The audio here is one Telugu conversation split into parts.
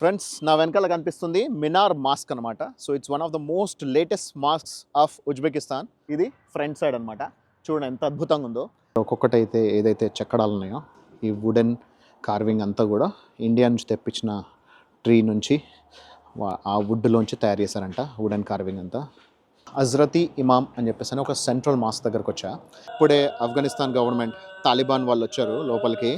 ఫ్రెండ్స్ నా వెనకాల కనిపిస్తుంది మినార్ మాస్క్ అనమాట. So it's one of the most latest mosques of Uzbekistan. ఇది ఫ్రంట్ సైడ్ అనమాట. చూడండి ఎంత అద్భుతంగా ఉందో. ఒక్కొక్కటైతే ఏదైతే చెక్కడాలు ఉన్నాయో ఈ వుడెన్ కార్వింగ్ అంతా కూడా ఇండియా నుంచి తెప్పించిన ట్రీ నుంచి ఆ వుడ్లోంచి తయారు చేశారంట. వుడెన్ కార్వింగ్ అంతా హజ్రతీ ఇమామ్ అని చెప్పేసి ఒక సెంట్రల్ మాస్క్ దగ్గరకు వచ్చా. ఇప్పుడే ఆఫ్ఘనిస్తాన్ గవర్నమెంట్ తాలిబాన్ వాళ్ళు వచ్చారు లోపలికి.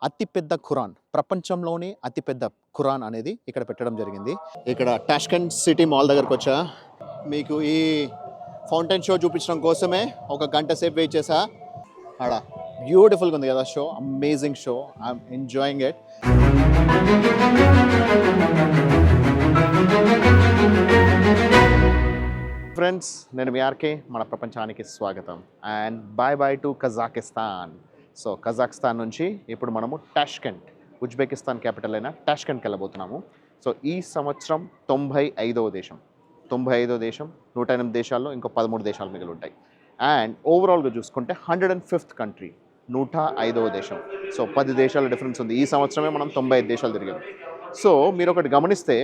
అతిపెద్ద ఖురాన్, ప్రపంచంలోనే అతిపెద్ద ఖురాన్ అనేది ఇక్కడ పెట్టడం జరిగింది. ఇక్కడ టాష్కెంట్ సిటీ మాల్ దగ్గరకు వచ్చా. మీకు ఈ ఫౌంటైన్ షో చూపించడం కోసమే ఒక గంట సేపు వెయిట్ చేసా. ఆడ బ్యూటిఫుల్గా ఉంది కదా show, amazing show. I'm enjoying it. Friends నేను మీ ఆర్కే, మన ప్రపంచానికి స్వాగతం and bye bye to Kazakhstan. So Kazakhstan నుంచి ఇప్పుడు మనము టాష్కెంట్, ఉజ్బెకిస్తాన్ క్యాపిటల్ అయిన టాష్కెంట్కి వెళ్ళబోతున్నాము. సో ఈ సంవత్సరం 95వ దేశం. 95వ దేశం, 108 దేశాల్లో ఇంకో 13 దేశాలు మిగిలి ఉంటాయి. అండ్ ఓవరాల్గా చూసుకుంటే 105th కంట్రీ, 105వ దేశం. సో 10 దేశాల డిఫరెన్స్ ఉంది. ఈ సంవత్సరమే మనం 95 దేశాలు తిరిగాం. సో మీరు ఒకటి గమనిస్తే,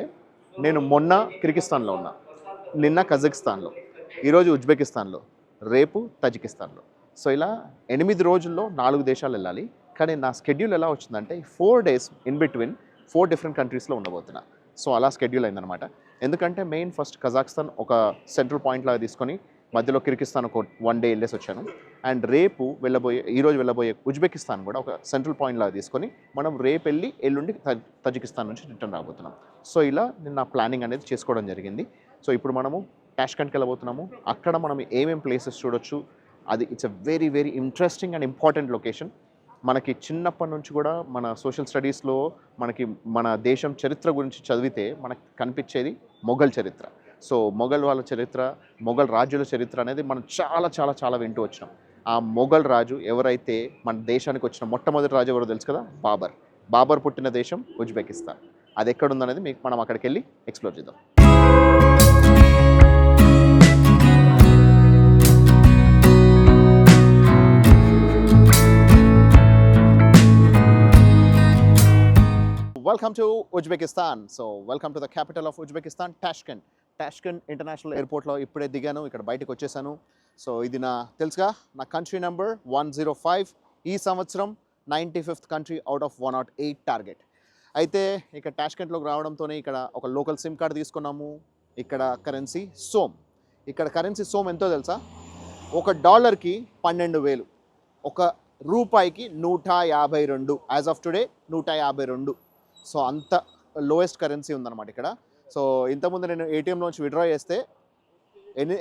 నేను మొన్న కిర్గిస్తాన్లో ఉన్నా, నిన్న కజకిస్తాన్లో, ఈరోజు ఉజ్బెకిస్తాన్లో, రేపు తజికిస్తాన్లో. సో ఇలా 8 రోజుల్లో 4 దేశాలు వెళ్ళాలి. కానీ నా స్కెడ్యూల్ ఎలా వచ్చిందంటే 4 days ఇన్ బిట్వీన్ 4 డిఫరెంట్ కంట్రీస్లో ఉండబోతున్నా. సో అలా స్కెడ్యూల్ అయిందనమాట. ఎందుకంటే మెయిన్ ఫస్ట్ కజాకిస్తాన్ ఒక సెంట్రల్ పాయింట్ లాగా తీసుకొని మధ్యలో కిర్గిస్తాన్ ఒక 1 day వెళ్ళేసి వచ్చాను. అండ్ రేపు ఈరోజు వెళ్ళబోయే ఉజ్బెకిస్తాన్ కూడా ఒక సెంట్రల్ పాయింట్ లాగా తీసుకొని మనం రేపు వెళ్ళి ఎల్లుండి తజికిస్తాన్ నుంచి రిటర్న్ రాబోతున్నాం. సో ఇలా నేను నా ప్లానింగ్ అనేది చేసుకోవడం జరిగింది. సో ఇప్పుడు మనము టాష్కెంట్కి వెళ్ళబోతున్నాము. అక్కడ మనం ఏమేం ప్లేసెస్ చూడొచ్చు, అది it's a very very interesting and important location. మనకి చిన్నప్పటి నుంచి కూడా మన సోషల్ స్టడీస్లో మనకి మన దేశం చరిత్ర గురించి చదివితే మనకు కనిపించేది మొఘల్ చరిత్ర. సో మొఘల్ వాళ్ళ చరిత్ర, మొఘల్ రాజుల చరిత్ర అనేది మనం చాలా చాలా చాలా వింటూ వచ్చినాం. ఆ మొఘల్ రాజు ఎవరైతే మన దేశానికి వచ్చిన మొట్టమొదటి రాజు ఎవరో తెలుసు కదా, బాబర్. బాబర్ పుట్టిన దేశం ఉజ్బెకిస్తాన్. అది ఎక్కడుందనేది మీకు మనం అక్కడికి వెళ్ళి ఎక్స్ప్లోర్ చేద్దాం. Welcome to Uzbekistan. So welcome to the capital of Uzbekistan, Tashkent. Tashkent international ఎయిర్పోర్ట్లో ఇప్పుడే దిగాను, ఇక్కడ బయటకు వచ్చేసాను. సో ఇది తెలుసుగా నా కంట్రీ నెంబర్ 105. ఈ సంవత్సరం 95th country out of 108 target. అయితే ఇక్కడ టాష్కెంట్లోకి రావడంతోనే ఇక్కడ ఒక లోకల్ సిమ్ కార్డు తీసుకున్నాము. ఇక్కడ కరెన్సీ సోమ్. ఇక్కడ కరెన్సీ సోమ్ ఎంతో తెలుసా? $1కి 12,000, ₹1కి 152. As of today 152. సో అంత లోయెస్ట్ కరెన్సీ ఉందన్నమాట ఇక్కడ. సో ఇంతకుముందు నేను ఏటీఎంలోంచి విత్డ్రా చేస్తే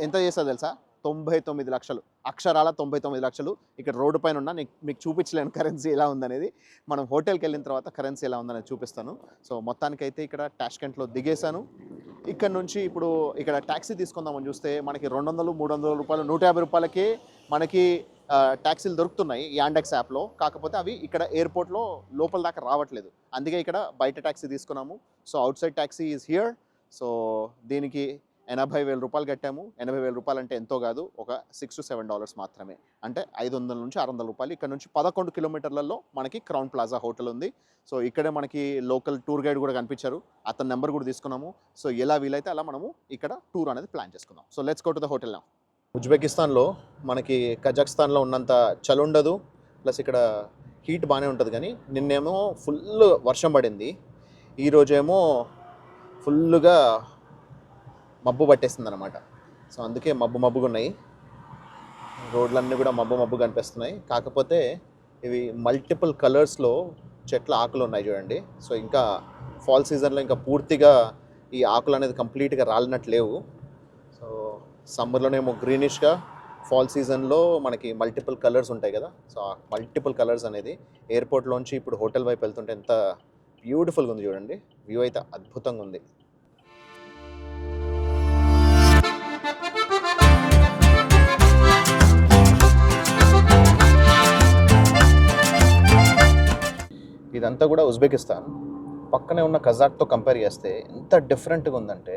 ఎంత చేస్తా తెలుసా? 99 లక్షలు, అక్షరాల 99 లక్షలు. ఇక్కడ రోడ్డు పైన ఉన్నా, మీకు చూపించలేను కరెన్సీ ఎలా ఉందనేది. మనం హోటల్కి వెళ్ళిన తర్వాత కరెన్సీ ఎలా ఉందనేది చూపిస్తాను. సో మొత్తానికైతే ఇక్కడ టాష్కెంట్లో దిగేశాను. ఇక్కడ నుంచి ఇప్పుడు ఇక్కడ ట్యాక్సీ తీసుకుందామని చూస్తే మనకి 200, 300 రూపాయలు, 150 రూపాయలకే మనకి ట్యాక్సీలు దొరుకుతున్నాయి యాండెక్స్ యాప్లో. కాకపోతే అవి ఇక్కడ ఎయిర్పోర్ట్లో లోపల దాకా రావట్లేదు. అందుకే ఇక్కడ బయట ట్యాక్సీ తీసుకున్నాము. So out side taxi is here. So దీనికి 80,000 రూపాయలు కట్టాము. 80,000 రూపాయలు అంటే ఎంతో కాదు, ఒక $6 to $7 మాత్రమే. అంటే 500 నుంచి 600 రూపాయలు. ఇక్కడ నుంచి 11 కిలోమీటర్లలో మనకి క్రౌన్ ప్లాజా హోటల్ ఉంది. సో ఇక్కడే మనకి లోకల్ టూర్ గైడ్ కూడా కనిపించారు, అతని నెంబర్ కూడా తీసుకున్నాము. సో ఎలా వీలైతే అలా మనము ఇక్కడ టూర్ అనేది ప్లాన్ చేసుకుందాం. So let's go to the hotel now. ఉజ్బెకిస్తాన్లో మనకి కజాకిస్తాన్లో ఉన్నంత చలి ఉండదు, ప్లస్ ఇక్కడ హీట్ బాగానే ఉంటుంది. కానీ నిన్నేమో ఫుల్ వర్షం పడింది, ఈరోజేమో ఫుల్గా మబ్బు పట్టేస్తుంది అనమాట. సో అందుకే మబ్బుగా ఉన్నాయి, రోడ్లన్నీ కూడా మబ్బు కనిపిస్తున్నాయి. కాకపోతే ఇవి మల్టిపుల్ కలర్స్లో చెట్ల ఆకులు ఉన్నాయి చూడండి. సో ఇంకా ఫాల్ సీజన్లో ఇంకా పూర్తిగా ఈ ఆకులు అనేది కంప్లీట్గా రాలినట్టు లేవు. సో సమ్మర్లోనేమో గ్రీనిష్గా, ఫాల్ సీజన్లో మనకి మల్టిపుల్ కలర్స్ ఉంటాయి కదా. సో ఆ మల్టిపుల్ కలర్స్ అనేది ఎయిర్పోర్ట్లోంచి ఇప్పుడు హోటల్ వైపు వెళ్తుంటే ఎంత బ్యూటిఫుల్గా ఉంది చూడండి. వ్యూ అయితే అద్భుతంగా ఉంది. ఇదంతా కూడా ఉజ్బెకిస్తాన్. పక్కనే ఉన్న కజాక్తో కంపేర్ చేస్తే ఎంత డిఫరెంట్గా ఉందంటే,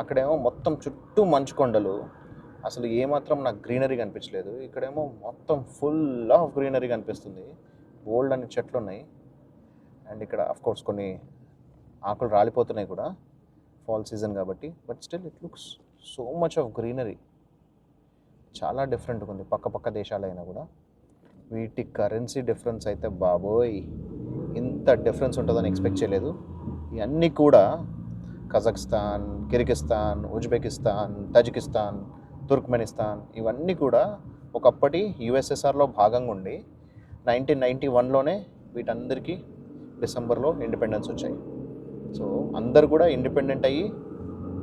అక్కడేమో మొత్తం చుట్టూ మంచు కొండలు, అసలు ఏమాత్రం నాకు గ్రీనరీ కనిపించలేదు. ఇక్కడేమో మొత్తం ఫుల్ ఆఫ్ గ్రీనరీ కనిపిస్తుంది, బోల్డ్ అన్ని చెట్లు ఉన్నాయి. అండ్ ఇక్కడ ఆఫ్ కోర్స్ కొన్ని ఆకులు రాలిపోతున్నాయి కూడా, ఫాల్ సీజన్ కాబట్టి. But still it looks so much of greenery. చాలా డిఫరెంట్గా ఉంది పక్క పక్క దేశాలైనా కూడా. వీటి కరెన్సీ డిఫరెన్స్ అయితే బాబోయ్, ఇంత డిఫరెన్స్ ఉంటుందని ఎక్స్పెక్ట్ చేయలేదు. ఇవన్నీ కూడా Kazakhstan, Kyrgyzstan, Uzbekistan, Tajikistan, Turkmenistan, ఇవన్నీ కూడా ఒకప్పటి యుఎస్ఎస్ఆర్లో భాగంగా ఉండి 1991లోనే వీటందరికీ డిసెంబర్లో ఇండిపెండెన్స్ వచ్చాయి. సో అందరు కూడా ఇండిపెండెంట్ అయ్యి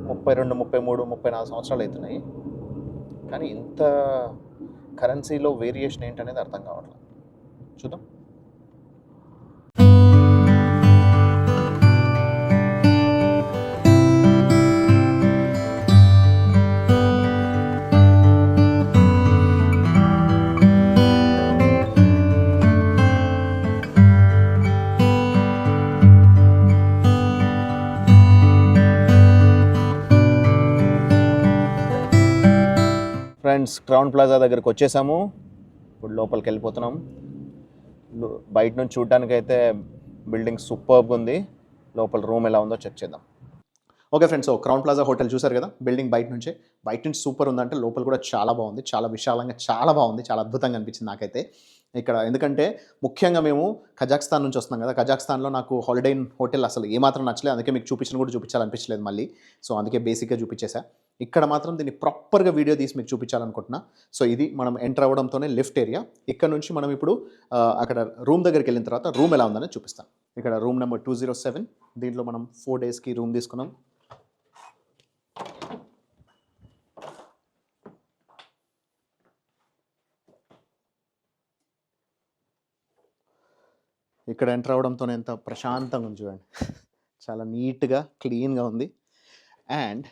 32, 33, 34 సంవత్సరాలు అవుతున్నాయి. కానీ ఇంత కరెన్సీలో వేరియేషన్ ఏంటనేది అర్థం కావట్లేదు. చూద్దాం. ఫ్రెండ్స్, క్రౌన్ ప్లాజా దగ్గరికి వచ్చేసాము. ఇప్పుడు లోపలికి వెళ్ళిపోతున్నాం. బయట నుంచి చూడటానికైతే బిల్డింగ్ సూపర్గా ఉంది. లోపల రూమ్ ఎలా ఉందో చెక్ చేద్దాం. Okay friends, so crown plaza hotel చూసారు కదా, బిల్డింగ్ బయట నుంచి సూపర్ ఉందంటే లోపల కూడా చాలా బాగుంది, చాలా విశాలంగా, చాలా బాగుంది, చాలా అద్భుతంగా అనిపించింది నాకైతే ఇక్కడ. ఎందుకంటే ముఖ్యంగా మేము కజాఖ్స్తాన్ నుంచి వస్తున్నాం కదా, కజాఖ్స్తాన్లో నాకు హాలిడే ఇన్ హోటల్ అసలు ఏమాత్రం నచ్చలేదు. అందుకే మీకు చూపించాలనిపించలేదు మళ్ళీ. సో అందుకే బేసిక్గా చూపించేసా. ఇక్కడ మాత్రం దీన్ని ప్రాపర్గా వీడియో తీసి మీకు చూపించాలనుకుంటున్నా. సో ఇది మనం ఎంటర్ అవ్వడంతోనే లిఫ్ట్ ఏరియా. ఇక్కడ నుంచి మనం ఇప్పుడు అక్కడ రూమ్ దగ్గరికి వెళ్ళిన తర్వాత రూమ్ ఎలా ఉందని చూపిస్తాను. ఇక్కడ రూమ్ నెంబర్ 207. దీంట్లో మనం 4 డేస్కి రూమ్ తీసుకున్నాం. ఇక్కడ ఎంటర్ అవ్వడంతోనే ఎంత ప్రశాంతంగా ఉంది చూడండి. చాలా నీట్గా, క్లీన్గా ఉంది. And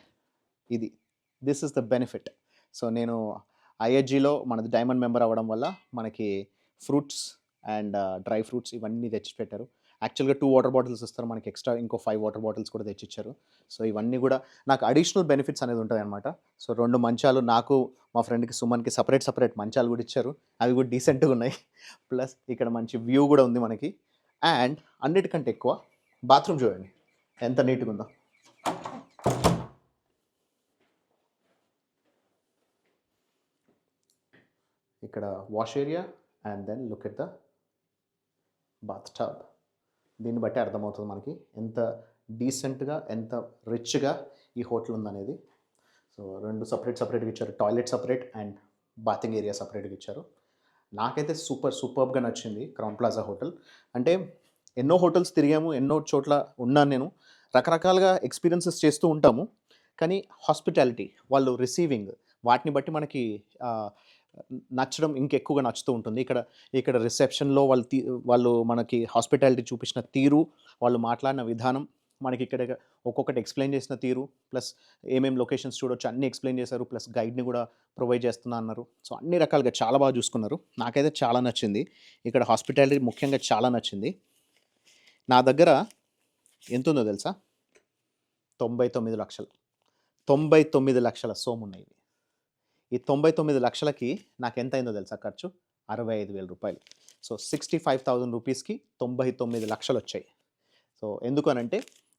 this is the benefit. So నేను ఐహెచ్జిలో మనది డైమండ్ మెంబర్ అవ్వడం వల్ల మనకి ఫ్రూట్స్ అండ్ డ్రై ఫ్రూట్స్ ఇవన్నీ తెచ్చిపెట్టారు. యాక్చువల్గా 2 వాటర్ బాటిల్స్ ఇస్తారు మనకి, ఎక్స్ట్రా ఇంకో 5 వాటర్ బాటిల్స్ కూడా తెచ్చిచ్చారు. సో ఇవన్నీ కూడా నాకు అడిషనల్ బెనిఫిట్స్ అనేది ఉంటాయి అనమాట. సో 2 మంచాలు నాకు, మా ఫ్రెండ్కి సుమన్కి సపరేట్ మంచాలు కూడా ఇచ్చారు. అవి కూడా డీసెంట్గా ఉన్నాయి. ప్లస్ ఇక్కడ మంచి వ్యూ కూడా ఉంది మనకి. అండ్ అన్నిటికంటే ఎక్కువ బాత్రూమ్ చూడండి ఎంత నీట్గా ఉందో. ఇక్కడ wash area and then look at the bathtub. దీన్ని బట్టి అర్థమవుతుంది మనకి ఎంత డీసెంట్గా, ఎంత రిచ్గా ఈ హోటల్ ఉందనేది. సో 2 సపరేట్గా ఇచ్చారు. Toilet separate and bathing area సపరేట్గా ఇచ్చారు. నాకైతే సూపర్గా నచ్చింది క్రౌన్ ప్లాజా హోటల్. అంటే ఎన్నో హోటల్స్ తిరిగాము, ఎన్నో చోట్ల ఉన్నాను నేను, రకరకాలుగా ఎక్స్పీరియన్సెస్ చేస్తూ ఉంటాము. కానీ హాస్పిటాలిటీ, వాళ్ళు రిసీవింగ్, వాటిని బట్టి మనకి నచ్చడం ఇంకెక్కువగా నచ్చుతూ ఉంటుంది. ఇక్కడ రిసెప్షన్లో వాళ్ళు మనకి హాస్పిటాలిటీ చూపించిన తీరు, వాళ్ళు మాట్లాడిన విధానం, మనకి ఇక్కడ ఒక్కొక్కటి ఎక్స్ప్లెయిన్ చేసిన తీరు, ప్లస్ ఏమేమి లొకేషన్స్ చూడొచ్చు అన్నీ ఎక్స్ప్లెయిన్ చేశారు. ప్లస్ గైడ్ని కూడా ప్రొవైడ్ చేస్తున్నా అన్నారు. సో అన్ని రకాలుగా చాలా బాగా చూసుకున్నారు. నాకైతే చాలా నచ్చింది. ఇక్కడ హాస్పిటాలిటీ ముఖ్యంగా చాలా నచ్చింది. నా దగ్గర ఎంత ఉందో తెలుసా? 99 లక్షలు. 99 లక్షల సోము ఉన్నాయి. ఈ 99 లక్షలకి నాకు ఎంత అయిందో తెలుసా ఖర్చు? 65,000 రూపాయలు. సో 65,000 రూపీస్కి 99 లక్షలు వచ్చాయి. సో ఎందుకు అనంటే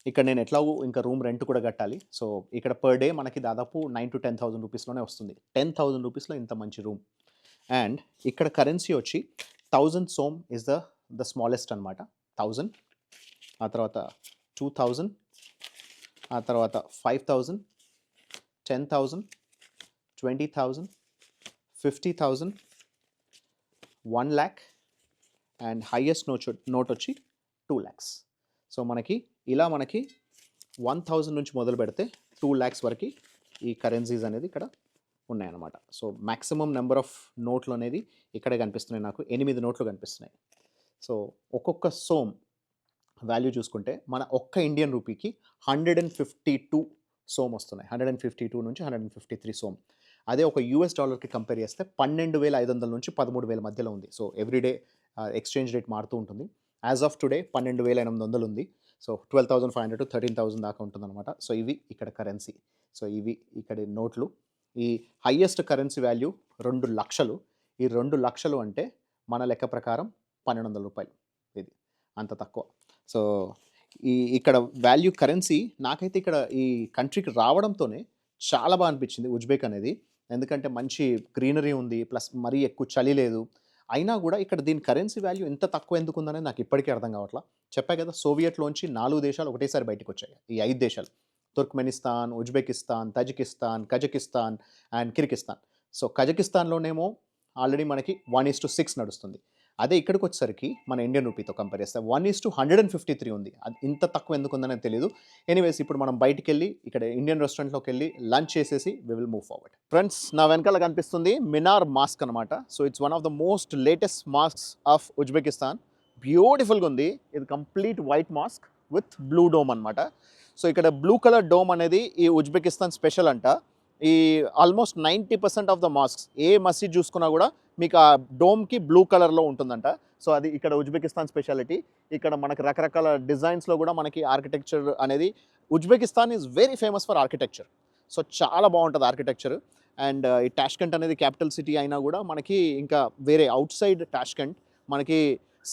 ఇక్కడ నేను ఎట్లాగూ ఇంకా రూమ్ రెంట్ కూడా కట్టాలి. సో ఇక్కడ పర్ డే మనకి దాదాపు 9,000 to 10,000 రూపీస్లోనే వస్తుంది. 10,000 రూపీస్లో ఇంత మంచి రూమ్. అండ్ ఇక్కడ కరెన్సీ వచ్చి 1000 సోమ్ ఇస్ ద స్మాలెస్ట్ అనమాట. 1000, ఆ తర్వాత 2,000, ఆ తర్వాత 5,000, 10,000, 20,000, 50,000, 1 lakh అండ్ హైయెస్ట్ నోట్ వచ్చి 2 lakhs. సో మనకి 1,000 నుంచి మొదలు పెడితే 2 lakhs వరకు ఈ కరెన్సీస్ అనేది ఇక్కడ ఉన్నాయన్నమాట. సో మ్యాక్సిమం నెంబర్ ఆఫ్ నోట్లు అనేది ఇక్కడే కనిపిస్తున్నాయి. నాకు 8 నోట్లు కనిపిస్తున్నాయి. సో ఒక్కొక్క సోమ్ వాల్యూ చూసుకుంటే మన ఒక్క ఇండియన్ రూపీకి 152 సోమ్ వస్తున్నాయి. 152 నుంచి 153 సోమ్. అదే ఒక యూఎస్ డాలర్కి కంపేర్ చేస్తే 12,500 నుంచి 13,000 మధ్యలో ఉంది. సో ఎవ్రీడే ఎక్స్చేంజ్ రేట్ మారుతూ ఉంటుంది. యాజ్ ఆఫ్ టుడే 12,800 ఉంది. సో 12,500 to 13,000 దాకా ఉంటుందన్నమాట. సో ఇవి ఇక్కడ కరెన్సీ. సో ఇవి ఇక్కడ నోట్లు. ఈ హయ్యెస్ట్ కరెన్సీ వాల్యూ 2 లక్షలు. ఈ 2 లక్షలు అంటే మన లెక్క ప్రకారం 1,200 రూపాయలు. ఇది అంత తక్కువ. సో ఇక్కడ వాల్యూ కరెన్సీ నాకైతే ఇక్కడ ఈ కంట్రీకి రావడంతోనే చాలా బాగా అనిపించింది ఉజ్బెక్ అనేది. ఎందుకంటే మంచి గ్రీనరీ ఉంది. ప్లస్ మరీ ఎక్కువ చలి లేదు. అయినా గూడా ఇక్కడ దీని కరెన్సీ వాల్యూ ఇంత తక్కువ ఎందుకుందనేది నాకు ఇప్పటికీ అర్థం కావట్ల. చెప్పా కదా! సోవియట్‌లోంచి 4 దేశాలు ఒకటేసారి బయటికొచ్చాయి. ఈ 5 దేశాలు. Turkmenistan, Uzbekistan, Tajikistan, Kazakhstan and Kyrgyzstan. So, కజకిస్తాన్‌లోనేమో ఆల్రెడీ మనకి 1:6 నడుస్తుంది. అదే ఇక్కడికొచ్చేసరికి మన ఇండియన్ రూపీతో కంపేర్ చేస్తే 1:153 ఉంది. అది ఇంత తక్కువ ఎందుకుందనేది తెలీదు. ఎనీవేస్ ఇప్పుడు మనం బయటికెళ్ళి ఇక్కడ ఇండియన్ రెస్టారెంట్‌లోకెళ్ళి లంచ్ చేసేసి we will move forward. Friends, నా వెనకాల కనిపిస్తుంది మినార్ మాస్క్ అనమాట. So, it's one of the most latest mosques of Uzbekistan. బ్యూటిఫుల్‌గా ఉంది. ఇది complete white mosque with blue dome అనమాట. సో, ఇక్కడ బ్లూ కలర్ డోమ్ అనేది ఈ ఉజ్బెకిస్తాన్ స్పెషల్ అంట. ఈ ఆల్మోస్ట్ 90% ఆఫ్ ద మాస్క్స్ ఏ మసీద్ చూసుకున్నా కూడా మీకు ఆ డోమ్‌కి బ్లూ కలర్‌లో ఉంటుందంట. సో, అది ఇక్కడ ఉజ్బెకిస్తాన్ స్పెషాలిటీ. ఇక్కడ మనకి రకరకాల డిజైన్స్‌లో కూడా మనకి ఆర్కిటెక్చర్ అనేది Uzbekistan is very famous for architecture. So, చాలా బాగుంటుంది ఆర్కిటెక్చర్. అండ్ ఈ టాష్కెంట్ అనేది క్యాపిటల్ సిటీ అయినా కూడా మనకి ఇంకా వేరే అవుట్ సైడ్ టాష్కెంట్ మనకి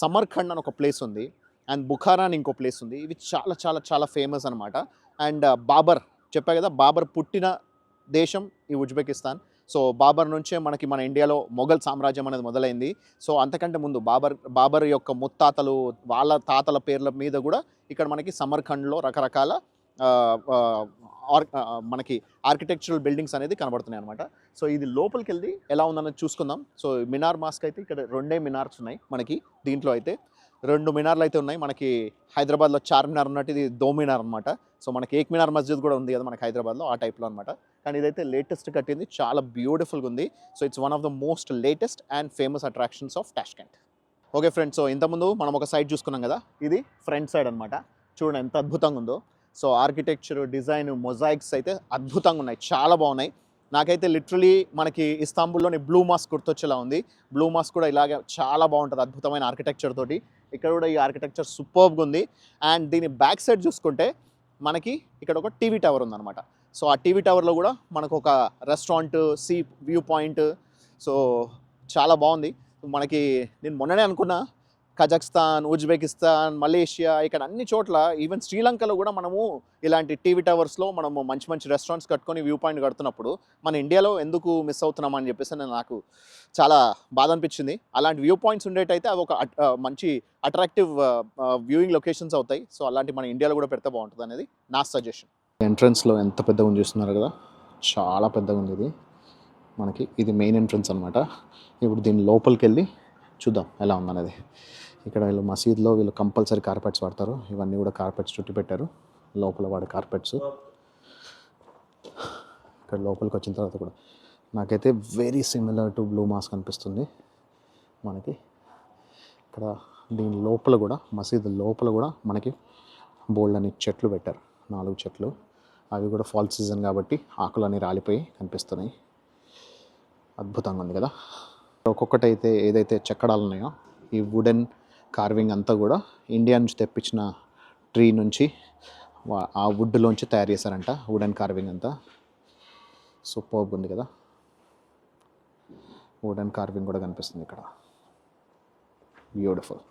సమర్ఖండ్ అని ఒక ప్లేస్ ఉంది. అండ్ బుఖారా అని ఇంకో ప్లేస్ ఉంది. ఇవి చాలా చాలా చాలా ఫేమస్ అనమాట. అండ్ బాబర్ చెప్పా కదా! బాబర్ పుట్టిన దేశం ఈ ఉజ్బెకిస్తాన్. సో, బాబర్ నుంచే మనకి మన ఇండియాలో మొఘల్ సామ్రాజ్యం అనేది మొదలైంది. సో, అంతకంటే ముందు బాబర్ యొక్క ముత్తాతలు వాళ్ళ తాతల పేర్ల మీద కూడా ఇక్కడ మనకి సమర్ఖండ్‌లో రకరకాల మనకి ఆర్కిటెక్చరల్ బిల్డింగ్స్ అనేది కనబడుతున్నాయి అనమాట. సో, ఇది లోపలికెళ్ళి ఎలా ఉందన్నది చూసుకుందాం. సో, మినార్ మాస్క్ అయితే ఇక్కడ 2 మినార్స్ ఉన్నాయి మనకి. దీంట్లో అయితే 2 మినార్లు అయితే ఉన్నాయి. మనకి హైదరాబాద్‌లో చార్మినార్ ఉన్నట్టు ఇది దో మినార్ అనమాట. సో, మనకి ఏక్ మినార్ మస్జిద్ కూడా ఉంది కదా మనకి హైదరాబాద్‌లో, ఆ టైప్‌లో అనమాట. కానీ ఇదైతే లేటెస్ట్ కట్టింది. చాలా బ్యూటిఫుల్‌గా ఉంది. So, it's one of the most latest and famous attractions of Tashkent. Okay friends, so ఇంతకుముందు మనం ఒక సైడ్ చూసుకున్నాం కదా! ఇది ఫ్రంట్ సైడ్ అనమాట. చూడండి ఎంత అద్భుతంగా ఉందో. సో, ఆర్కిటెక్చర్, డిజైన్, మొజాయిక్స్ అయితే అద్భుతంగా ఉన్నాయి. చాలా బాగున్నాయి. నాకైతే లిటరలీ మనకి ఇస్తాంబుల్‌లోని బ్లూ మాస్క్ గుర్తొచ్చేలా ఉంది. బ్లూ మాస్క్ కూడా ఇలాగే చాలా బాగుంటుంది అద్భుతమైన ఆర్కిటెక్చర్ తోటి. ఇక్కడ కూడా ఈ ఆర్కిటెక్చర్ సూపర్బ్‌గా ఉంది. అండ్ దీని బ్యాక్ సైడ్ చూసుకుంటే మనకి ఇక్కడ ఒక టీవీ టవర్ ఉందన్నమాట. సో, ఆ టీవీ టవర్లో కూడా మనకు ఒక restaurant, see view point. So, చాలా బాగుంది. మనకి నేను మొన్ననే అనుకున్నా కజకిస్తాన్, ఉజ్బెకిస్తాన్, మలేషియా ఇక్కడ అన్ని చోట్ల ఈవెన్ శ్రీలంకలో కూడా మనము ఇలాంటి టీవీ టవర్స్లో మనము మంచి మంచి రెస్టారెంట్స్ కట్టుకొని వ్యూ పాయింట్ కడుతున్నప్పుడు మన ఇండియాలో ఎందుకు మిస్ అవుతున్నామని చెప్పేసి నాకు చాలా బాధ అనిపించింది. అలాంటి వ్యూ పాయింట్స్ ఉండేటైతే అవి ఒక మంచి అట్రాక్టివ్ వ్యూయింగ్ లొకేషన్స్ అవుతాయి. సో, అలాంటి మన ఇండియాలో కూడా పెడితే బాగుంటుంది అనేది నా సజెషన్. ఎంట్రన్స్లో ఎంత పెద్దగా ఉంది చూస్తున్నారు కదా! చాలా పెద్దగా ఉంది ఇది. మనకి ఇది మెయిన్ ఎంట్రన్స్ అనమాట. ఇప్పుడు దీని లోపలికి వెళ్ళి చూద్దాం ఎలా ఉందనేది. ఇక్కడ వీళ్ళు మసీద్లో వీళ్ళు కంపల్సరీ కార్పెట్స్ వాడతారు. ఇవన్నీ కూడా కార్పెట్స్ చుట్టి పెట్టారు. లోపల వాడే కార్పెట్స్. ఇక్కడ లోపలికి వచ్చిన తర్వాత కూడా నాకైతే very similar to blue mask అనిపిస్తుంది మనకి. ఇక్కడ దీని లోపల కూడా మసీద్ లోపల కూడా మనకి బోల్డ్ అని చెట్లు పెట్టారు. 4 చెట్లు. అవి కూడా ఫాల్ సీజన్ కాబట్టి ఆకులన్నీ రాలిపోయి కనిపిస్తున్నాయి. అద్భుతంగా ఉంది కదా! ఒక్కొక్కటైతే ఏదైతే చెక్కడాలు ఉన్నాయో ఈ వుడెన్ కార్వింగ్ అంతా కూడా ఇండియా నుంచి తెప్పించిన ట్రీ నుంచి ఆ వుడ్లోంచి తయారు చేశారంట. వుడెన్ కార్వింగ్ అంతా సూపర్బ్ ఉంది కదా! వుడెన్ కార్వింగ్ కూడా కనిపిస్తుంది ఇక్కడ. బ్యూటిఫుల్.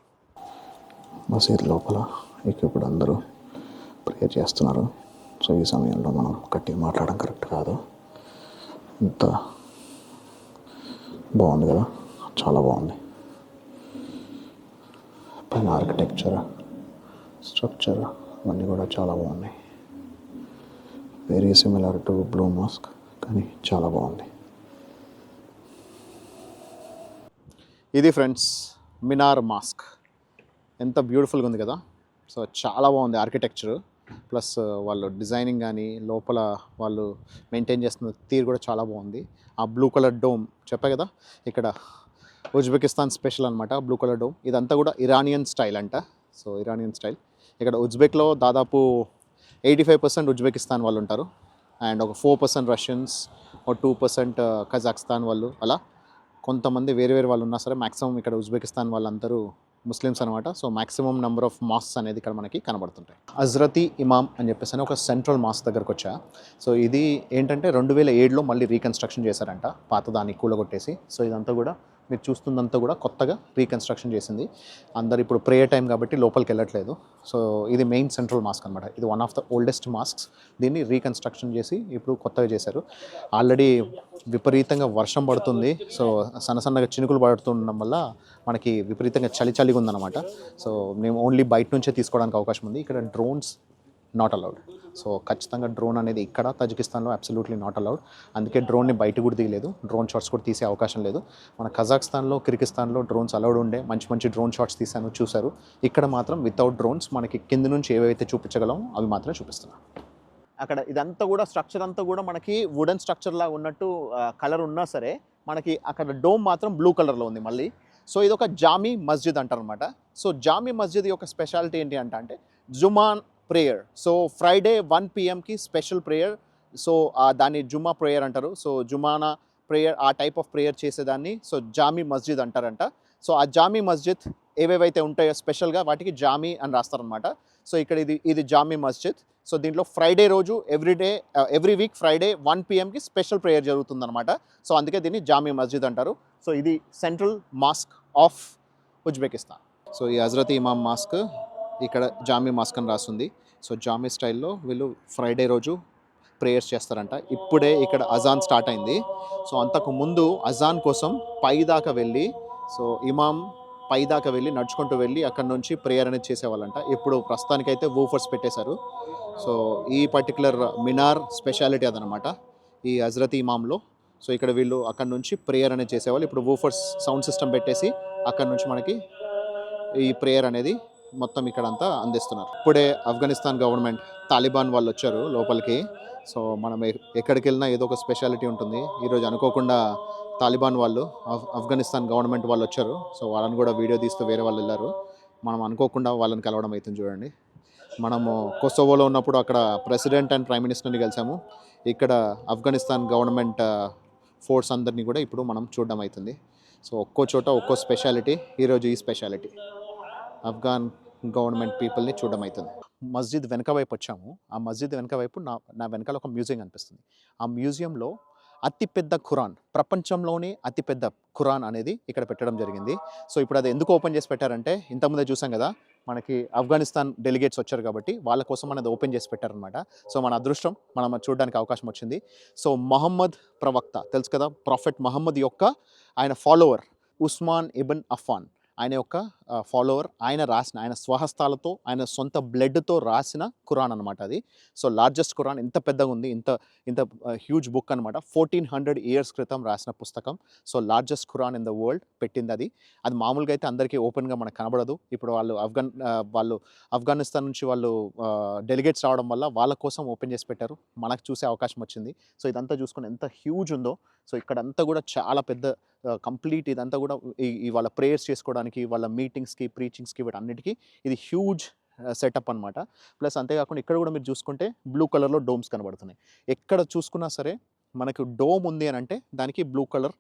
మసీద్ లోపల ఇప్పుడు అందరూ ప్రేయర్ చేస్తున్నారు. సో, ఈ సమయంలో మనం గట్టిగా మాట్లాడడం కరెక్ట్ కాదు. ఇంత బాగుంది కదా! చాలా బాగుంది. పైన ఆర్కిటెక్చర్, స్ట్రక్చర్ అన్నీ కూడా చాలా బాగున్నాయి. Very similar to blue mask కానీ చాలా బాగుంది. ఇది ఫ్రెండ్స్ మినార్ మాస్క్. ఎంత బ్యూటిఫుల్గా ఉంది కదా! సో, చాలా బాగుంది ఆర్కిటెక్చర్. ప్లస్ వాళ్ళు డిజైనింగ్ కానీ లోపల వాళ్ళు మెయింటైన్ చేస్తున్న తీరు కూడా చాలా బాగుంది. ఆ బ్లూ కలర్ డోమ్ చెప్పా కదా! ఇక్కడ ఉజ్బెకిస్తాన్ స్పెషల్ అనమాట బ్లూ కలర్ డోమ్. ఇదంతా కూడా ఇరానియన్ స్టైల్ అంట. So, Iranian style. ఇక్కడ ఉజ్బెక్లో దాదాపు 85% ఉజ్బెకిస్తాన్ వాళ్ళు ఉంటారు. అండ్ ఒక 4% రష్యన్స్, ఒక 2% కజాక్స్తాన్ వాళ్ళు, అలా కొంతమంది వేరే వేరే వాళ్ళు ఉన్నా సరే మ్యాక్సిమం ఇక్కడ ఉజ్బెకిస్తాన్ వాళ్ళందరూ ముస్లిమ్స్ అనమాట. So, maximum number of masks అనేది ఇక్కడ మనకి కనబడుతుంటాయి. హజ్రతీ ఇమామ్ అని చెప్పేసి ఒక సెంట్రల్ మాస్క్ దగ్గరకు వచ్చా. సో, ఇది ఏంటంటే 2007లో మళ్ళీ రీకన్స్ట్రక్షన్ చేశారంట పాతదాన్ని కూలగొట్టేసి. సో, ఇదంతా కూడా మీరు చూస్తుందంతా కూడా కొత్తగా రీకన్స్ట్రక్షన్ చేసింది. అందరు ఇప్పుడు ప్రేయర్ టైం కాబట్టి లోపలికి వెళ్ళట్లేదు. సో ఇది మెయిన్ సెంట్రల్ మాస్క్ అనమాట. ఇది one of the oldest masks. దీన్ని రీకన్స్ట్రక్షన్ చేసి ఇప్పుడు కొత్తగా చేశారు. ఆల్రెడీ విపరీతంగా వర్షం పడుతుంది. సో సన్నగా చినుకులు పడుతుండడం వల్ల మనకి విపరీతంగా చలిగా ఉందన్నమాట. సో మేము ఓన్లీ బయట నుంచే తీసుకోవడానికి అవకాశం ఉంది. ఇక్కడ డ్రోన్స్ నాట్ అలౌడ్. సో ఖచ్చితంగా డ్రోన్ అనేది ఇక్కడ తజికిస్తాన్లో అబ్సల్యూట్లీ నాట్ అలౌడ్. అందుకే డ్రోన్ని బయట కూడా తీయలేదు. డ్రోన్ షాట్స్ కూడా తీసే అవకాశం లేదు. మన కజాఖ్స్తాన్లో, కిర్గిస్తాన్లో డ్రోన్స్ అలౌడ్ ఉండే, మంచి డ్రోన్ షాట్స్ తీసాను, చూశారు. ఇక్కడ మాత్రం వితౌట్ డ్రోన్స్ మనకి కింద నుంచి ఏవైతే చూపించగలమో అవి మాత్రమే చూపిస్తున్నాం. అక్కడ ఇదంతా కూడా స్ట్రక్చర్ అంతా కూడా మనకి వుడెన్ స్ట్రక్చర్ లాగా ఉన్నట్టు కలర్ ఉన్నా సరే మనకి అక్కడ డోమ్ మాత్రం బ్లూ కలర్లో ఉంది మళ్ళీ. సో ఇది ఒక జామీ మస్జిద్ అంటారనమాట. సో జామీ మస్జిద్ యొక్క స్పెషాలిటీ ఏంటి అంటే జుమాన్ prayer. So Friday 1 PM special prayer. So దాన్ని జుమ్మా ప్రేయర్ అంటారు. సో జుమానా ప్రేయర్, ఆ టైప్ ఆఫ్ ప్రేయర్ చేసేదాన్ని సో జామీ మస్జిద్ అంటారంట. సో ఆ జామీ మస్జిద్ ఏవేవైతే ఉంటాయో స్పెషల్గా వాటికి జామీ అని రాస్తారనమాట. సో ఇక్కడ ఇది జామీ మస్జిద్. సో దీంట్లో ఫ్రైడే రోజు every week Friday 1 PM special prayer జరుగుతుందన్నమాట. సో అందుకే దీన్ని జామీ మస్జిద్ అంటారు. సో ఇది central mask of Uzbekistan. So ఈ హజరత్ ఇమామ్ మాస్క్ ఇక్కడ జామీ మాస్క్ అని రాస్తుంది. సో జామీ స్టైల్లో వీళ్ళు ఫ్రైడే రోజు ప్రేయర్స్ చేస్తారంట. ఇప్పుడే ఇక్కడ అజాన్ స్టార్ట్ అయింది. సో అంతకు ముందు అజాన్ కోసం పైదాకా వెళ్ళి, సో ఇమాం పైదాకా వెళ్ళి నడుచుకుంటూ వెళ్ళి అక్కడ నుంచి ప్రేయర్ అనేది చేసేవాళ్ళంట. ఇప్పుడు ప్రస్తుతానికైతే వూఫర్స్ పెట్టేశారు. సో ఈ పర్టికులర్ మినార్ స్పెషాలిటీ అదనమాట ఈ హజరత్ ఇమాంలో. సో ఇక్కడ వీళ్ళు అక్కడ నుంచి ప్రేయర్ అనేది చేసేవాళ్ళు. ఇప్పుడు వూఫర్స్ సౌండ్ సిస్టమ్ పెట్టేసి అక్కడ నుంచి మనకి ఈ ప్రేయర్ అనేది మొత్తం ఇక్కడ అంతా అందిస్తున్నారు. ఇప్పుడే ఆఫ్ఘనిస్తాన్ గవర్నమెంట్, తాలిబాన్ వాళ్ళు వచ్చారు లోపలికి. సో మనం ఎక్కడికి వెళ్ళినా ఏదో ఒక స్పెషాలిటీ ఉంటుంది. ఈరోజు అనుకోకుండా తాలిబాన్ వాళ్ళు, ఆఫ్ఘనిస్తాన్ గవర్నమెంట్ వాళ్ళు వచ్చారు. సో వాళ్ళని కూడా వీడియో తీస్తూ వేరే వాళ్ళు వెళ్ళారు. మనం అనుకోకుండా వాళ్ళని కలవడం అవుతుంది. చూడండి, మనము కొసోవోలో ఉన్నప్పుడు అక్కడ ప్రెసిడెంట్ అండ్ ప్రైమ్ మినిస్టర్ని కలిసాము. ఇక్కడ ఆఫ్ఘనిస్తాన్ గవర్నమెంట్ ఫోర్స్ అందరినీ కూడా ఇప్పుడు మనం చూడడం అవుతుంది. సో ఒక్కో చోట ఒక్కో స్పెషాలిటీ. ఈరోజు ఈ స్పెషాలిటీ ఆఫ్ఘాన్ గవర్నమెంట్ పీపుల్ని చూడడం అవుతుంది. మస్జిద్ వెనక వైపు వచ్చాము. ఆ మస్జిద్ వెనక వైపు నా వెనకాల ఒక మ్యూజియం అనిపిస్తుంది. ఆ మ్యూజియంలో అతిపెద్ద ఖురాన్, ప్రపంచంలోనే అతిపెద్ద ఖురాన్ అనేది ఇక్కడ పెట్టడం జరిగింది. సో ఇప్పుడు అది ఎందుకు ఓపెన్ చేసి పెట్టారంటే, ఇంతకుముందే చూసాం కదా మనకి ఆఫ్ఘనిస్తాన్ డెలిగేట్స్ వచ్చారు కాబట్టి వాళ్ళ కోసం అనేది ఓపెన్ చేసి పెట్టారనమాట. సో మన అదృష్టం, మనం చూడడానికి అవకాశం వచ్చింది. సో మహమ్మద్ ప్రవక్త తెలుసు కదా, ప్రాఫెట్ మహమ్మద్ యొక్క ఆయన ఫాలోవర్ ఉస్మాన్ ఇబన్ అఫ్ఫాన్, ఆయన యొక్క ఫాలోవర్, ఆయన స్వహస్తాలతో, ఆయన సొంత బ్లడ్తో రాసిన ఖురాన్ అనమాట అది. సో లార్జెస్ట్ ఖురాన్, ఇంత పెద్దగా ఉంది, ఇంత హ్యూజ్ బుక్ అనమాట. 1400 years క్రితం రాసిన పుస్తకం. So largest Quran in the world పెట్టింది అది. మామూలుగా అయితే అందరికీ ఓపెన్గా మనకు కనబడదు. ఇప్పుడు వాళ్ళు ఆఫ్ఘనిస్తాన్ నుంచి వాళ్ళు డెలిగేట్స్ రావడం వల్ల వాళ్ళ కోసం ఓపెన్ చేసి పెట్టారు. మనకు చూసే అవకాశం వచ్చింది. సో ఇదంతా చూసుకుని ఎంత హ్యూజ్ ఉందో. సో ఇక్కడంతా కూడా చాలా పెద్ద కంప్లీట్ ఇదంతా కూడా వాళ్ళ ప్రేయర్స్ చేసుకోవడానికి, వాళ్ళ మీటింగ్స్కి, ప్రీచింగ్స్కి, వీటన్నిటికీ ఇది హ్యూజ్ సెటప్ అనమాట. ప్లస్ అంతేకాకుండా ఇక్కడ కూడా మీరు చూసుకుంటే బ్లూ కలర్లో డోమ్స్ కనబడుతున్నాయి. ఎక్కడ చూసుకున్నా సరే మనకు డోమ్ ఉంది అని అంటే దానికి బ్లూ కలర్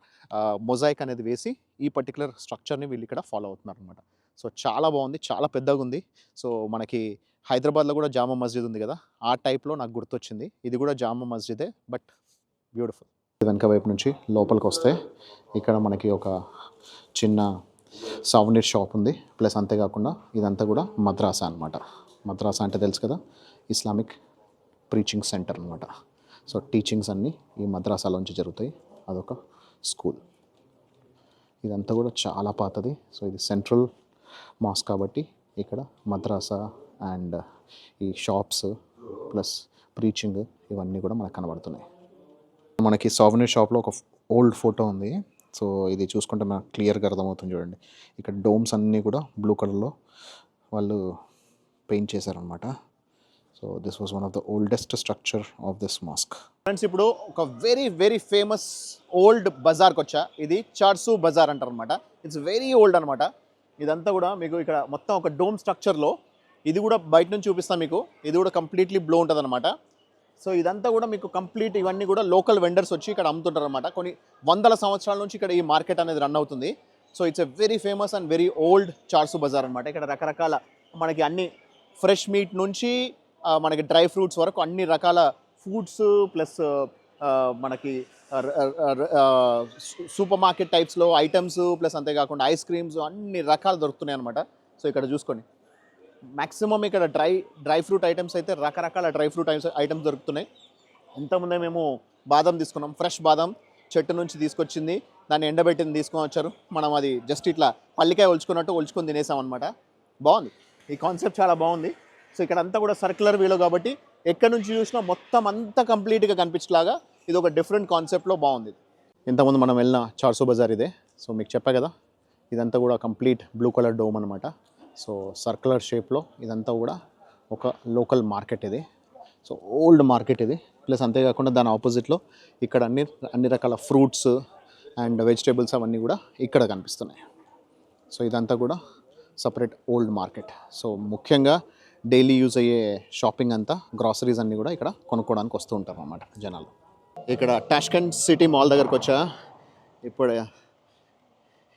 మొజాయిక్ అనేది వేసి ఈ పర్టికులర్ స్ట్రక్చర్ని వీళ్ళు ఇక్కడ ఫాలో అవుతున్నారు అనమాట. సో చాలా బాగుంది, చాలా పెద్దగా ఉంది. సో మనకి హైదరాబాద్లో కూడా జామా మస్జిద్ ఉంది కదా, ఆ టైప్లో నాకు గుర్తొచ్చింది. ఇది కూడా జామా మస్జిదే, బట్ బ్యూటిఫుల్. వెనక వైపు నుంచి లోపలికి వస్తే ఇక్కడ మనకి ఒక చిన్న సౌవెనీర్ షాప్ ఉంది. ప్లస్ అంతేకాకుండా ఇదంతా కూడా మద్రాసా అనమాట. మద్రాసా అంటే తెలుసు కదా, ఇస్లామిక్ ప్రీచింగ్ సెంటర్ అనమాట. సో టీచింగ్స్ అన్నీ ఈ మద్రాసాలోంచి జరుగుతాయి. అదొక స్కూల్. ఇదంతా కూడా చాలా పాతది. సో ఇది సెంట్రల్ మాస్క్ కాబట్టి ఇక్కడ మద్రాసా అండ్ ఈ షాప్స్ ప్లస్ ప్రీచింగ్ ఇవన్నీ కూడా మనకు కనబడుతున్నాయి. మనకి సౌవెనీర్ షాప్లో ఒక ఓల్డ్ ఫోటో ఉంది. సో ఇది చూసుకుంటే మనకు క్లియర్గా అర్థమవుతుంది. చూడండి, ఇక్కడ డోమ్స్ అన్నీ కూడా బ్లూ కలర్లో వాళ్ళు పెయింట్ చేశారనమాట. So this was one of the oldest structure of this mask. Friends, ఇప్పుడు ఒక వెరీ ఫేమస్ ఓల్డ్ బజార్కి వచ్చా. ఇది చార్సు బజార్ అంటారు అనమాట. ఇట్స్ వెరీ ఓల్డ్ అనమాట. ఇదంతా కూడా మీకు ఇక్కడ మొత్తం ఒక డోమ్ స్ట్రక్చర్లో, ఇది కూడా బయట నుంచి చూపిస్తాను మీకు. ఇది కూడా కంప్లీట్లీ బ్లో ఉంటుంది అనమాట. సో ఇదంతా కూడా మీకు కంప్లీట్ ఇవన్నీ కూడా లోకల్ వెండర్స్ వచ్చి ఇక్కడ అమ్ముతుంటారు అనమాట. కొన్ని వందల సంవత్సరాల నుంచి ఇక్కడ ఈ మార్కెట్ అనేది రన్ అవుతుంది. So it's a very famous and very old Chorsu Bazaar అనమాట. ఇక్కడ రకరకాల మనకి అన్ని ఫ్రెష్ మీట్ నుంచి మనకి డ్రై ఫ్రూట్స్ వరకు అన్ని రకాల ఫుడ్స్ ప్లస్ మనకి సూపర్ మార్కెట్ టైప్స్లో ఐటమ్స్ ప్లస్ అంతేకాకుండా ఐస్ క్రీమ్స్ అన్ని రకాలు దొరుకుతున్నాయి అనమాట. సో ఇక్కడ చూసుకోండి, మ్యాక్సిమం ఇక్కడ డ్రై ఫ్రూట్ ఐటమ్స్ అయితే రకరకాల డ్రై ఫ్రూట్ ఐటమ్స్ దొరుకుతున్నాయి. ఇంతకుముందే మేము బాదం తీసుకున్నాం, ఫ్రెష్ బాదం చెట్టు నుంచి తీసుకొచ్చింది, దాన్ని ఎండబెట్టింది తీసుకొని వచ్చారు. మనం అది జస్ట్ ఇట్లా పల్లికాయ ఒలుచుకొని తినేసాం అనమాట. బాగుంది, ఈ కాన్సెప్ట్ చాలా బాగుంది. సో ఇక్కడ అంతా కూడా సర్క్యులర్ వీలో కాబట్టి ఎక్కడి నుంచి చూసినా మొత్తం అంతా కంప్లీట్గా కనిపించేలాగా ఇది ఒక డిఫరెంట్ కాన్సెప్ట్లో బాగుంది. ఇంతకుముందు మనం వెళ్ళిన చార్సో బజార్ ఇదే. సో మీకు చెప్పా కదా, ఇదంతా కూడా కంప్లీట్ బ్లూ కలర్ డోమ్ అనమాట. సో సర్క్యులర్ షేప్లో ఇదంతా కూడా ఒక లోకల్ మార్కెట్ ఇది. సో ఓల్డ్ మార్కెట్ ఇది. ప్లస్ అంతేకాకుండా దాని ఆపోజిట్లో ఇక్కడ అన్ని రకాల ఫ్రూట్స్ అండ్ వెజిటేబుల్స్ అవన్నీ కూడా ఇక్కడ కనిపిస్తున్నాయి. సో ఇదంతా కూడా సపరేట్ ఓల్డ్ మార్కెట్. సో ముఖ్యంగా డైలీ యూజ్ అయ్యే షాపింగ్ అంతా, గ్రాసరీస్ అన్నీ కూడా ఇక్కడ కొనుక్కోవడానికి వస్తూ ఉంటారు అన్నమాట జనాలు. ఇక్కడ టాష్కెంట్ సిటీ మాల్ దగ్గరకు వచ్చా.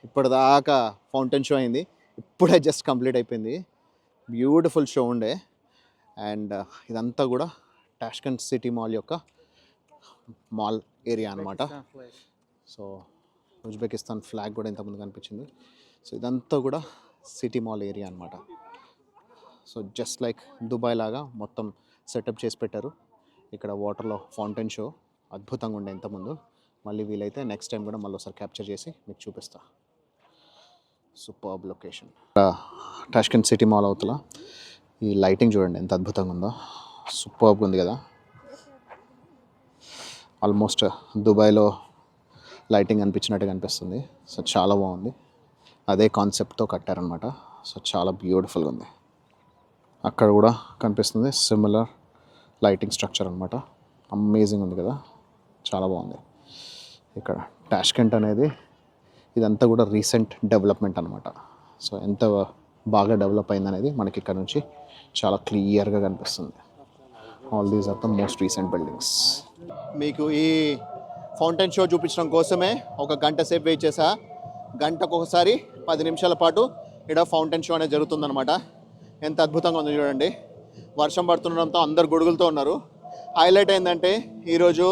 ఇప్పటిదాకా ఫౌంటైన్ షో అయింది, ఇప్పుడే జస్ట్ కంప్లీట్ అయిపోయింది. బ్యూటిఫుల్ షో ఉండే. అండ్ ఇదంతా కూడా టాష్కెంట్ సిటీ మాల్ యొక్క మాల్ ఏరియా అనమాట. సో ఉజ్బెకిస్తాన్ ఫ్లాగ్ కూడా ఇంతకుముందు కనిపించింది. సో ఇదంతా కూడా సిటీ మాల్ ఏరియా అనమాట. సో జస్ట్ లైక్ దుబాయ్ లాగా మొత్తం సెటప్ చేసి పెట్టారు. ఇక్కడ వాటర్లో ఫౌంటైన్ షో అద్భుతంగా ఉండే ఇంతకుముందు. మళ్ళీ వీలైతే నెక్స్ట్ టైం కూడా మళ్ళీ ఒకసారి క్యాప్చర్ చేసి మీకు చూపిస్తా. Superb location. Tashkent city mall అవుతల ఈ లైటింగ్ చూడండి ఎంత అద్భుతంగా ఉందో. సూపర్బ్ ఉంది కదా, ఆల్మోస్ట్ దుబాయ్లో లైటింగ్ అనిపించినట్టుగా అనిపిస్తుంది. సో చాలా బాగుంది, అదే కాన్సెప్ట్తో కట్టారనమాట. సో చాలా బ్యూటిఫుల్గా ఉంది. అక్కడ కూడా కనిపిస్తుంది సిమిలర్ లైటింగ్ స్ట్రక్చర్ అనమాట. అమేజింగ్ ఉంది కదా, చాలా బాగుంది. ఇక్కడ టాష్కెంట్ అనేది ఇదంతా కూడా రీసెంట్ డెవలప్మెంట్ అనమాట. సో ఎంత బాగా డెవలప్ అయిందనేది మనకి ఇక్కడ నుంచి చాలా క్లియర్గా కనిపిస్తుంది. All these are the most recent buildings. మీకు ఈ ఫౌంటైన్ షో చూపించడం కోసమే ఒక గంట సేపు వెయిట్ చేసా. గంటకు ఒకసారి 10 నిమిషాల పాటు ఇక్కడ ఫౌంటైన్ షో అనేది జరుగుతుందన్నమాట. ఎంత అద్భుతంగా ఉంది చూడండి. వర్షం పడుతుండడంతో అందరు గొడుగులతో ఉన్నారు. హైలైట్ ఏంటంటే ఈరోజు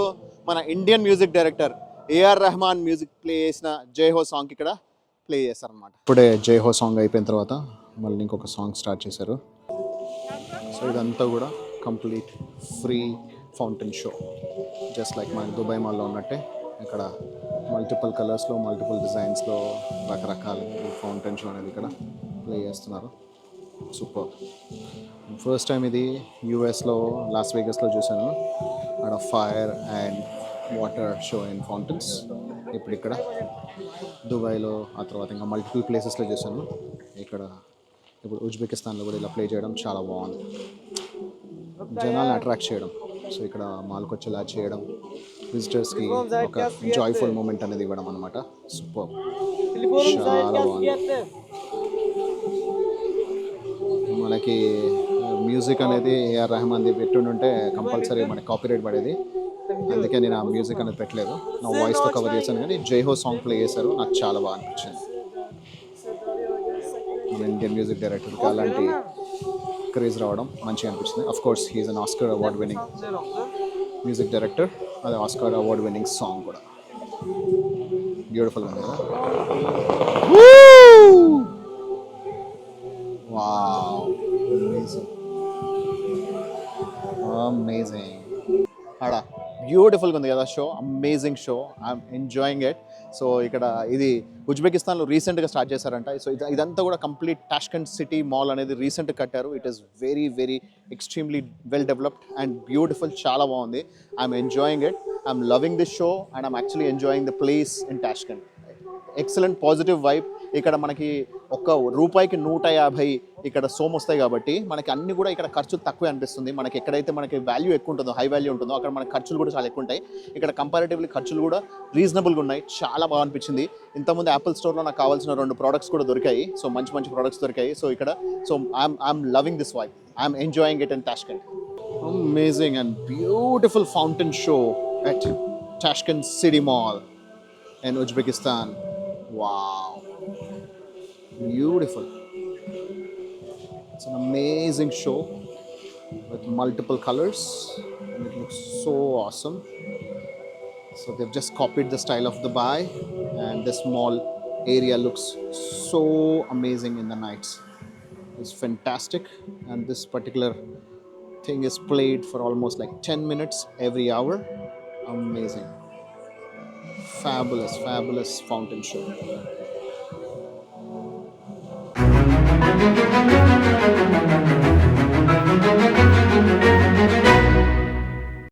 మన Indian music director AR Rahman music play చేసిన జై హో సాంగ్ ఇక్కడ ప్లే చేస్తారనమాట. ఇప్పుడే జై హో సాంగ్ అయిపోయిన తర్వాత మళ్ళీ ఇంకొక సాంగ్ స్టార్ట్ చేశారు. సో ఇదంతా కూడా complete free fountain show, just like మన దుబాయ్ మాల్లో ఉన్నట్టే ఇక్కడ మల్టిపుల్ కలర్స్లో మల్టిపుల్ డిజైన్స్లో రకరకాల ఫౌంటైన్ షో అనేది ఇక్కడ ప్లే చేస్తున్నారు. సూపర్. ఫస్ట్ టైం ఇది యూఎస్లో లాస్ వేగస్లో చూశాను, అక్కడ fire and water show in fountains. ఇప్పుడు ఇక్కడ దుబాయ్లో, ఆ తర్వాత ఇంకా మల్టిపుల్ ప్లేసెస్లో చూశాను. ఇక్కడ ఇప్పుడు ఉజ్బెకిస్తాన్లో కూడా ఇలా ప్లే చేయడం చాలా బాగుంది. జనాల్ని అట్రాక్ట్ చేయడం, సో ఇక్కడ మాల్కి వచ్చేలా చేయడం, విజిటర్స్కి ఒక జాయ్ఫుల్ మూమెంట్ అనేది ఇవ్వడం అనమాట. సూపర్, చాలా బాగుంది. మనకి మ్యూజిక్ అనేది ఏఆర్ రెహమాన్ది పెట్టుంటే కంపల్సరీ మనకి కాపీరైట్ పడేది, అందుకే నేను ఆ మ్యూజిక్ అనేది పెట్టలేదు. నా వాయిస్తో కవర్ చేశాను. కానీ జై హో సాంగ్ ప్లే చేశారు, నాకు చాలా బాగా అనిపించింది. మన ఇండియన్ మ్యూజిక్ డైరెక్టర్కి అలాంటి క్రేజ్ రావడం మంచిగా అనిపించింది. Of course he's an Oscar award winning music director, అదే ఆస్కర్ అవార్డ్ విన్నింగ్ సాంగ్ కూడా. బ్యూటిఫుల్ ఉంది కదా. Wow, amazing amazing. ఆడ బ్యూటిఫుల్గా ఉంది కదా show, amazing show. I'm enjoying it. So ఇక్కడ ఇది ఉజ్బెకిస్తాన్లో రీసెంట్గా స్టార్ట్ చేశారంట. సో ఇదంతా కూడా కంప్లీట్ టాష్కెంట్ సిటీ మాల్ అనేది రీసెంట్గా కట్టారు. It is very very extremely well developed and beautiful, చాలా బాగుంది. I'm enjoying it, I'm loving this show and I'm actually enjoying the place in Tashkent. Excellent positive vibe. ఇక్కడ మనకి ₹1కి 150 ఇక్కడ సోమ్ వస్తాయి కాబట్టి మనకి అన్ని కూడా ఇక్కడ ఖర్చు తక్కువే అనిపిస్తుంది. మనకి ఎక్కడైతే మనకి వాల్యూ ఎక్కువ ఉంటుందో, హై వాల్యూ ఉంటుందో, అక్కడ మనకి ఖర్చులు కూడా చాలా ఎక్కువ ఉంటాయి. ఇక్కడ కంపారిటివ్లీ ఖర్చులు కూడా రీజనబుల్గా ఉన్నాయి. చాలా బాగా అనిపించింది. ఇంతకుముందు యాపిల్ స్టోర్లో నాకు కావాల్సిన 2 ప్రోడక్ట్స్ కూడా దొరికాయి. సో మంచి మంచి ప్రోడక్ట్స్ దొరికాయి. సో ఇక్కడ I'm loving this vibe, I'm enjoying it in Tashkent. Amazing and beautiful fountain show at Tashkent City Mall in Uzbekistan. Wow, beautiful. It's an amazing show with multiple colors and it looks so awesome. So they've just copied the style of Dubai, and this mall area looks so amazing in the nights. It's fantastic, and this particular thing is played for almost like 10 minutes every hour. Amazing. Fabulous, fabulous fountain show.